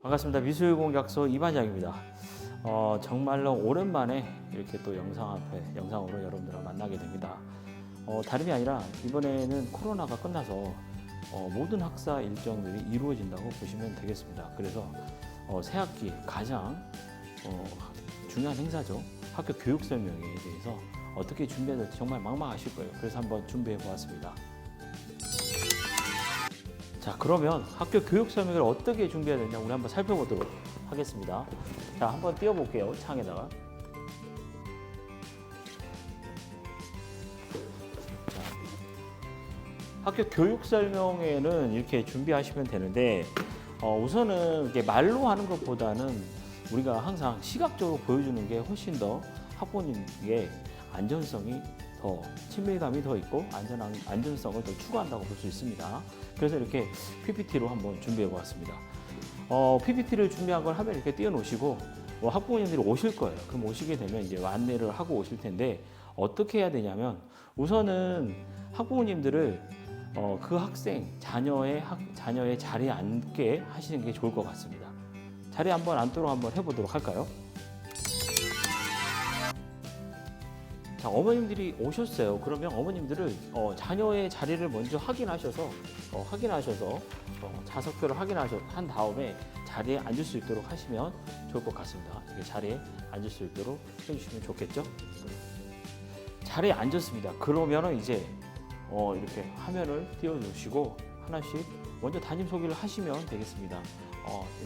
반갑습니다. 미술공약소 이반장입니다. 정말로 오랜만에 이렇게 또 영상으로 여러분들을 만나게 됩니다. 다름이 아니라 이번에는 코로나가 끝나서 모든 학사 일정들이 이루어진다고 보시면 되겠습니다. 그래서 새학기 가장 중요한 행사죠. 학교 교육 설명회에 대해서 어떻게 준비해야 될지 정말 막막하실 거예요. 그래서 한번 준비해 보았습니다. 자, 그러면 학교 교육 설명회를 어떻게 준비해야 되냐 우리 한번 살펴보도록 하겠습니다. 자, 한번 띄워볼게요. 창에다가. 자, 학교 교육 설명회는 이렇게 준비하시면 되는데 우선은 이렇게 말로 하는 것보다는 우리가 항상 시각적으로 보여주는 게 훨씬 더 학부모님에게 안전성이 더 친밀감이 더 있고 안전성을 더 추구한다고 볼 수 있습니다. 그래서 이렇게 PPT로 한번 준비해 보았습니다. PPT를 준비한 걸 화면에 이렇게 띄워놓으시고 학부모님들이 오실 거예요. 그럼 오시게 되면 이제 안내를 하고 오실 텐데 어떻게 해야 되냐면 우선은 학부모님들을 그 학생 자녀의 자리에 앉게 하시는 게 좋을 것 같습니다. 자리에 한번 앉도록 한번 해보도록 할까요? 자, 어머님들이 오셨어요. 그러면 어머님들을 자녀의 자리를 먼저 확인하셔서 자석표를 한 다음에 자리에 앉을 수 있도록 하시면 좋을 것 같습니다. 이렇게 자리에 앉을 수 있도록 해주시면 좋겠죠? 자리에 앉았습니다. 그러면은 이제 이렇게 화면을 띄워주시고 하나씩 먼저 담임 소개를 하시면 되겠습니다.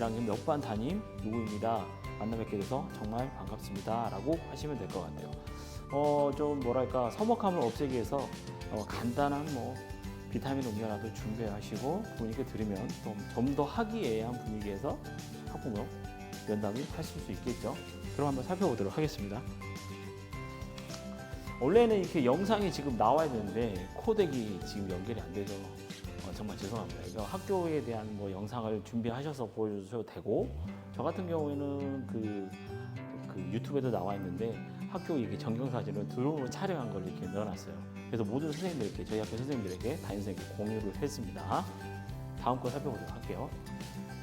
1학년 몇 반 담임 누구입니다. 만나 뵙게 돼서 정말 반갑습니다. 라고 하시면 될 것 같아요. 좀 뭐랄까 서먹함을 없애기 위해서 간단한 비타민 음료라도 준비하시고 부모님께 드리면 좀 더 화기애애한 분위기에서 학부모 면담을 하실 수 있겠죠. 그럼 한번 살펴보도록 하겠습니다. 원래는 이렇게 영상이 지금 나와야 되는데 코덱이 지금 연결이 안 돼서 정말 죄송합니다. 이거 학교에 대한 영상을 준비하셔서 보여주셔도 되고 저 같은 경우에는 그 유튜브에도 나와 있는데 학교 이게 전경사진을 드론으로 촬영한 걸 이렇게 넣어놨어요. 그래서 모든 선생님들에게 저희 학교 선생님들에게 담임 선생님께 공유를 했습니다. 다음 거 살펴보도록 할게요.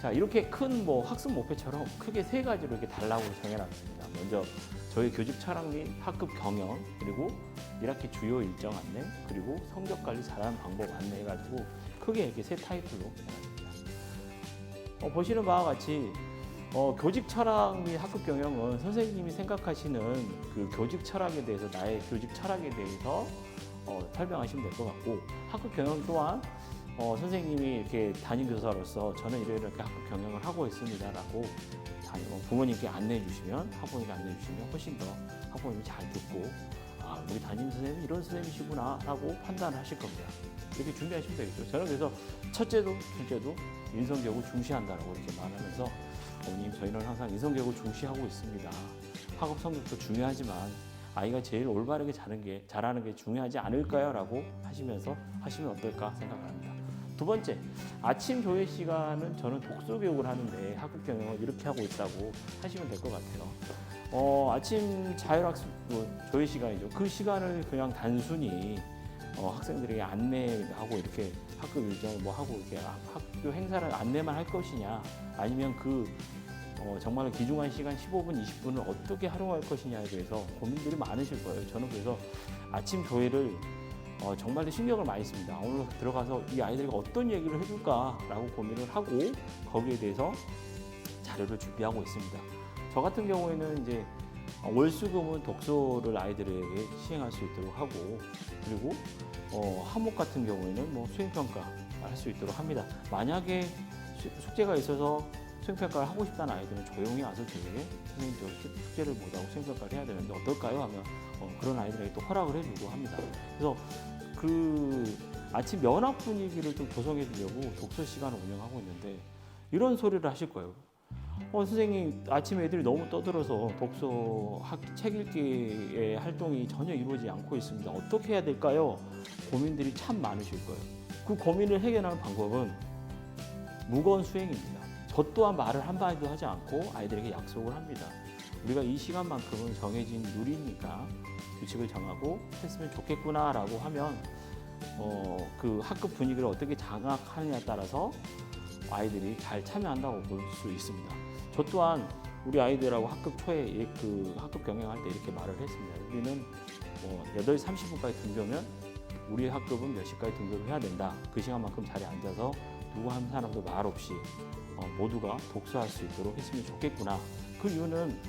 자, 이렇게 큰 학습 목표처럼 크게 세 가지로 이렇게 단락으로 정해놨습니다. 먼저 저희 교직 철학 및 학급 경영, 그리고 1학기 주요 일정 안내, 그리고 성적 관리 잘하는 방법 안내해가지고 크게 이렇게 세 타이틀로 해놨습니다. 보시는 바와 같이 교직 철학 및 학급 경영은 선생님이 생각하시는 그 교직 철학에 대해서 나의 교직 철학에 대해서 설명하시면 될 것 같고 학급 경영 또한 선생님이 이렇게 담임 교사로서 저는 이렇게 학급 경영을 하고 있습니다라고 부모님께 안내해 주시면 학부모님께 안내해 주시면 훨씬 더 학부모님이 잘 듣고 우리 담임 선생님이 이런 선생님이시구나라고 판단을 하실 겁니다. 이렇게 준비하시면 되겠죠. 저는 그래서 첫째도 둘째도 인성교육을 중시한다라고 이렇게 말하면서 어머님 저희는 항상 인성교육을 중시하고 있습니다. 학업 성적도 중요하지만 아이가 제일 올바르게 잘하는 게 중요하지 않을까요? 라고 하시면서 하시면 어떨까 생각을 합니다. 두 번째, 아침 조회 시간은 저는 독서 교육을 하는데 학급 경영을 이렇게 하고 있다고 하시면 될 것 같아요. 아침 자율학습 조회 시간이죠. 그 시간을 그냥 단순히 학생들에게 안내하고 이렇게 학급 일정을 하고 이렇게 학교 행사를 안내만 할 것이냐, 아니면 정말 귀중한 시간 15분, 20분을 어떻게 활용할 것이냐에 대해서 고민들이 많으실 거예요. 저는 그래서 아침 조회를 정말 신경을 많이 씁니다. 오늘 들어가서 이 아이들에게 어떤 얘기를 해줄까라고 고민을 하고 거기에 대해서 자료를 준비하고 있습니다. 저 같은 경우에는 이제 월수금은 독서를 아이들에게 시행할 수 있도록 하고 그리고 화목 같은 경우에는 수행평가 할 수 있도록 합니다. 만약에 숙제가 있어서 수행평가를 하고 싶다는 아이들은 조용히 와서 저에게 선생님도 숙제를 못하고 수행평가를 해야 되는데 어떨까요? 하면 그런 아이들에게 또 허락을 해주고 합니다. 그래서 그 아침 면학 분위기를 좀 조성해 주려고 독서 시간을 운영하고 있는데 이런 소리를 하실 거예요. 선생님 아침에 애들이 너무 떠들어서 책 읽기의 활동이 전혀 이루어지지 않고 있습니다. 어떻게 해야 될까요? 고민들이 참 많으실 거예요. 그 고민을 해결하는 방법은 무거운 수행입니다. 저 또한 말을 한마디도 하지 않고 아이들에게 약속을 합니다. 우리가 이 시간만큼은 정해진 룰이니까 규칙을 정하고 했으면 좋겠구나라고 하면 그 학급 분위기를 어떻게 장악하느냐에 따라서 아이들이 잘 참여한다고 볼 수 있습니다. 저 또한 우리 아이들하고 학급 초에 그 학급 경영할 때 이렇게 말을 했습니다. 우리는 8시 30분까지 등교면 우리 학급은 몇 시까지 등교를 해야 된다. 그 시간만큼 자리에 앉아서 누구 한 사람도 말 없이 모두가 독서할 수 있도록 했으면 좋겠구나. 그 이유는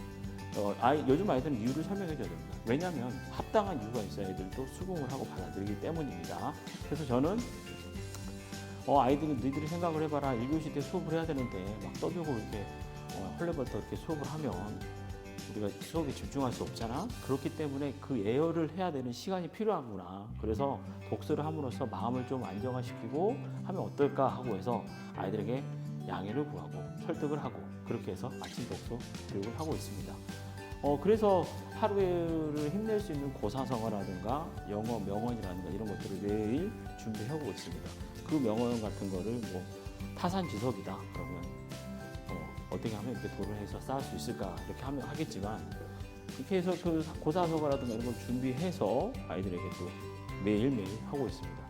요즘 아이들은 이유를 설명해 줘야 됩니다. 왜냐하면 합당한 이유가 있어야 애들도 수긍을 하고 받아들이기 때문입니다. 그래서 저는 아이들이 너희들이 생각을 해봐라. 1교시 때 수업을 해야 되는데 막 떠들고 이렇게 헐레벌떡 이렇게 수업을 하면 우리가 수업에 집중할 수 없잖아. 그렇기 때문에 그 예열을 해야 되는 시간이 필요하구나. 그래서 독서를 함으로써 마음을 좀 안정화시키고 하면 어떨까 하고 해서 아이들에게 양해를 구하고 설득을 하고 그렇게 해서 아침 독서 교육을 하고 있습니다. 그래서 하루를 힘낼 수 있는 고사성어라든가 영어 명언이라든가 이런 것들을 매일 준비하고 있습니다. 그 명언 같은 거를 뭐 타산지석이다 그러면 어떻게 하면 이렇게 도를 해서 쌓을 수 있을까 이렇게 하면 하겠지만 이렇게 해서 그 고사성어라든가 이런 걸 준비해서 아이들에게 또 매일매일 하고 있습니다.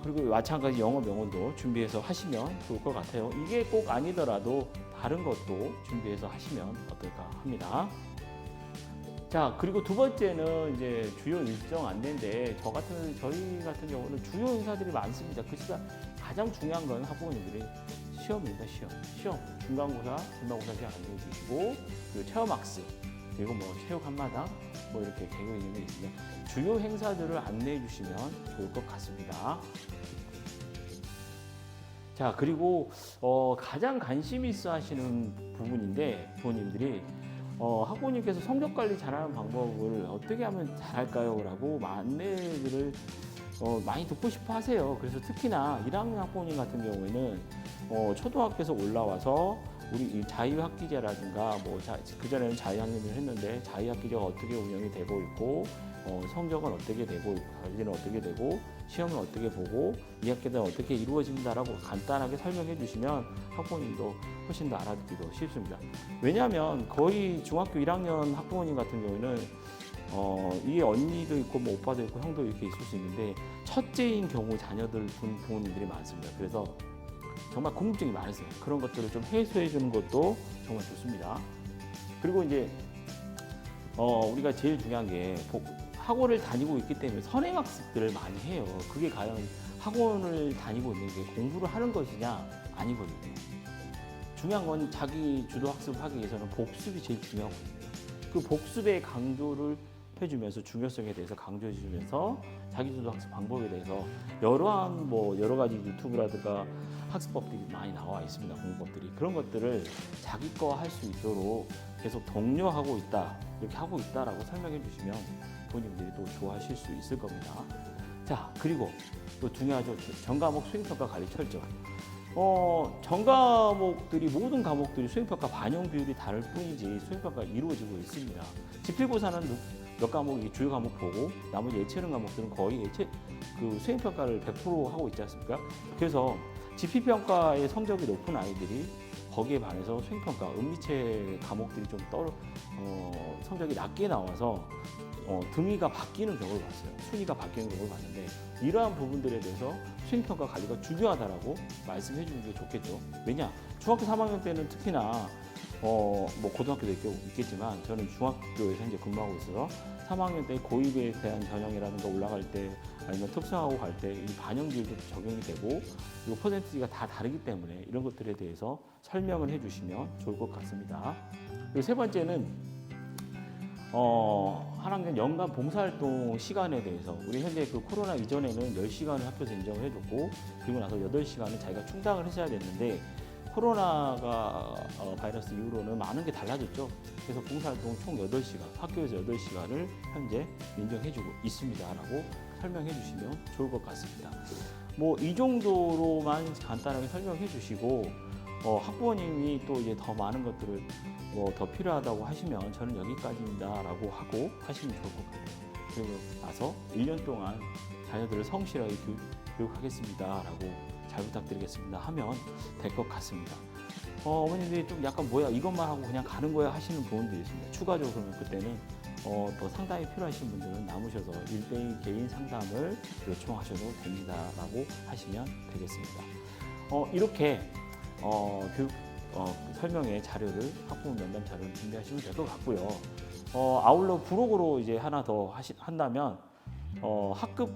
그리고 마찬가지 영어 명언도 준비해서 하시면 좋을 것 같아요. 이게 꼭 아니더라도 다른 것도 준비해서 하시면 어떨까 합니다. 자, 그리고 두 번째는 이제 주요 일정 안내인데 저희 같은 경우는 주요 행사들이 많습니다. 그 시간 가장 중요한 건 학부모님들이 시험입니다. 시험. 중간고사, 기말고사 시간 안내해 주시고 그리고 체험학습 그리고 뭐 체육 한마당 뭐 이렇게 개교 있는 게 있습니다. 주요 행사들을 안내해 주시면 좋을 것 같습니다. 자, 그리고 가장 관심 있어 하시는 부분인데 부모님들이 학부모님께서 성적 관리 잘하는 방법을 어떻게 하면 잘할까요? 라고 안내들을 많이 듣고 싶어 하세요. 그래서 특히나 1학년 학부모님 같은 경우에는 초등학교에서 올라와서 우리 이 자유학기제라든가 뭐 그전에는 자유학년을 했는데 자유학기제가 어떻게 운영이 되고 있고 성적은 어떻게 되고 관리는 어떻게 되고 시험은 어떻게 보고 2학기는 어떻게 이루어진다라고 간단하게 설명해 주시면 학부모님도 훨씬 더 알아듣기도 쉽습니다. 왜냐하면 거의 중학교 1학년 학부모님 같은 경우는 이게 언니도 있고 뭐 오빠도 있고 형도 이렇게 있을 수 있는데 첫째인 경우 자녀들 부모님들이 많습니다. 그래서 정말 궁금증이 많으세요. 그런 것들을 좀 해소해 주는 것도 정말 좋습니다. 그리고 이제 우리가 제일 중요한 게 학원을 다니고 있기 때문에 선행학습들을 많이 해요. 그게 과연 학원을 다니고 있는 게 공부를 하는 것이냐? 아니거든요. 중요한 건 자기 주도 학습하기 위해서는 복습이 제일 중요하거든요. 그 복습의 강조를 해주면서 중요성에 대해서 강조해주면서 자기 주도 학습 방법에 대해서 여러 가지 유튜브라든가 학습법들이 많이 나와 있습니다. 공부법들이. 그런 것들을 자기 거 할 수 있도록 계속 독려하고 있다. 이렇게 하고 있다라고 설명해 주시면 부모님들이 또 좋아하실 수 있을 겁니다. 자, 그리고 또 중요하죠. 전과목 수행평가 관리 철저. 전과목들이 모든 과목들이 수행평가 반영 비율이 다를 뿐이지 수행평가가 이루어지고 있습니다. 지필고사는 몇 과목이 주요 과목 보고 나머지 예체능 과목들은 거의 수행평가를 100% 하고 있지 않습니까? 그래서 지필평가의 성적이 높은 아이들이 거기에 반해서 수행평가, 은미체 과목들이 좀 성적이 낮게 나와서 등위가 바뀌는 경우를 봤어요. 순위가 바뀌는 경우를 봤는데 이러한 부분들에 대해서 수행평가 관리가 중요하다라고 말씀해 주는 게 좋겠죠. 왜냐? 중학교 3학년 때는 특히나 뭐 고등학교도 있겠지만 저는 중학교에서 이제 근무하고 있어서 3학년 때 고입에 대한 전형이라든가 올라갈 때 아니면 특성하고 갈 때 이 반영 비율도 적용이 되고 그리고 퍼센티지가 다 다르기 때문에 이런 것들에 대해서 설명을 해주시면 좋을 것 같습니다. 그리고 세 번째는 한 학년 연간 봉사활동 시간에 대해서 우리 현재 그 코로나 이전에는 10시간을 학교에서 인정을 해줬고 그리고 나서 8시간은 자기가 충당을 했어야 됐는데 코로나가 바이러스 이후로는 많은 게 달라졌죠. 그래서 봉사활동 총 8시간, 학교에서 8시간을 현재 인정해주고 있습니다라고 설명해 주시면 좋을 것 같습니다. 뭐 이 정도로만 간단하게 설명해 주시고 학부모님이 또 이제 더 많은 것들을 뭐 더 필요하다고 하시면 저는 여기까지입니다라고 하고 하시면 좋을 것 같아요. 그리고 나서 1년 동안 자녀들을 성실하게 교육하겠습니다라고 잘 부탁드리겠습니다 하면 될 것 같습니다. 어머님들이 좀 약간 뭐야 이것만 하고 그냥 가는 거야 하시는 부분들이 있습니다. 추가적으로 그러면 그때는 더 상담이 필요하신 분들은 남으셔서 1대1 개인 상담을 요청하셔도 됩니다라고 하시면 되겠습니다. 이렇게 교육 설명의 자료를 학부모 면담 자료를 준비하시면 될 것 같고요. 아울러 부록으로 이제 하나 더 한다면 학급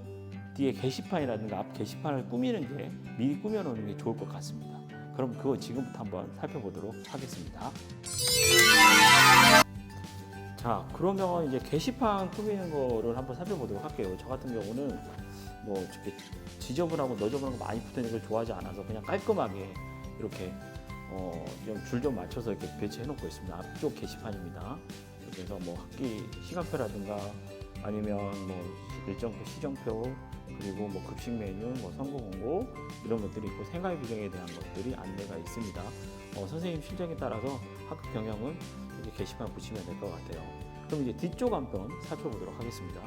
뒤에 게시판이라든가 앞 게시판을 꾸미는 게 미리 꾸며놓는 게 좋을 것 같습니다. 그럼 그거 지금부터 한번 살펴보도록 하겠습니다. 자, 그러면 이제 게시판 꾸미는 거를 한번 살펴보도록 할게요. 저 같은 경우는 뭐 이렇게 지저분하고 너저분한 거 많이 붙는 걸 좋아하지 않아서 그냥 깔끔하게 이렇게 줄 좀 맞춰서 이렇게 배치해 놓고 있습니다. 앞쪽 게시판입니다. 그래서 뭐 학기 시간표라든가 아니면 뭐 일정표, 시정표, 그리고 뭐 급식 메뉴, 뭐 선거 공고 이런 것들이 있고 생활 규정에 대한 것들이 안내가 있습니다. 선생님 실정에 따라서 학급 경영은 이렇게 게시판 붙이면 될 것 같아요. 그럼 이제 뒤쪽 한번 살펴보도록 하겠습니다.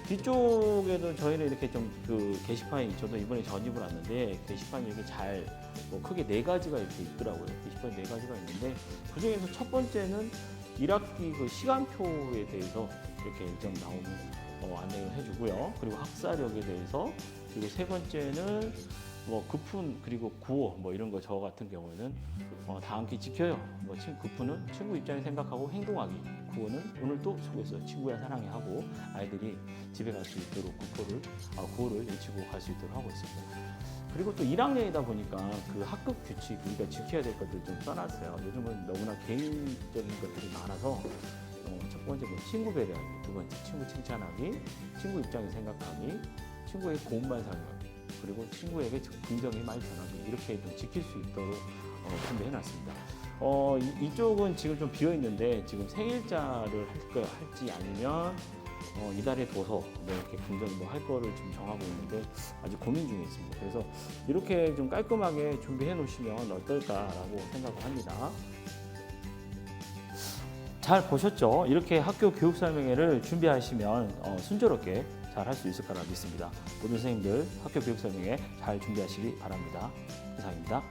뒤쪽에도 저희는 이렇게 좀 그 게시판이 저도 이번에 전입을 왔는데 게시판이 이렇게 잘 뭐 크게 4가지가 이렇게 있더라고요. 게시판이 4가지가 있는데 그 중에서 첫 번째는 1학기 그 시간표에 대해서 이렇게 일정 나오면 안내를 해주고요. 그리고 학사력에 대해서 그리고 세 번째는 뭐 급훈 그리고 구호 뭐 이런 거 저 같은 경우에는 다 함께 지켜요. 뭐 급훈은 친구 입장에 생각하고 행동하기, 구호는 오늘도 수고했어 친구야 사랑해 하고 아이들이 집에 갈 수 있도록 구호를 외치고 갈 수 있도록 하고 있습니다. 그리고 또 1학년이다 보니까 그 학급 규칙 우리가 지켜야 될 것들 좀 써놨어요. 요즘은 너무나 개인적인 것들이 많아서 첫 번째 뭐 친구 배려하기, 두 번째 친구 칭찬하기, 친구 입장에 생각하기, 친구의 고운말 사용하기, 그리고 친구에게 긍정의 말 전하기 이렇게 좀 지킬 수 있도록 준비해놨습니다. 이쪽은 지금 좀 비어 있는데 지금 생일자를 할지 아니면 이달의 도서 이렇게 긍정 뭐 할 거를 지금 정하고 있는데 아직 고민 중에 있습니다. 그래서 이렇게 좀 깔끔하게 준비해 놓으시면 어떨까라고 생각을 합니다. 잘 보셨죠? 이렇게 학교 교육 설명회를 준비하시면 순조롭게 잘 할 수 있을 거라 믿습니다. 모든 선생님들 학교 교육 설명회 잘 준비하시기 바랍니다. 이상입니다.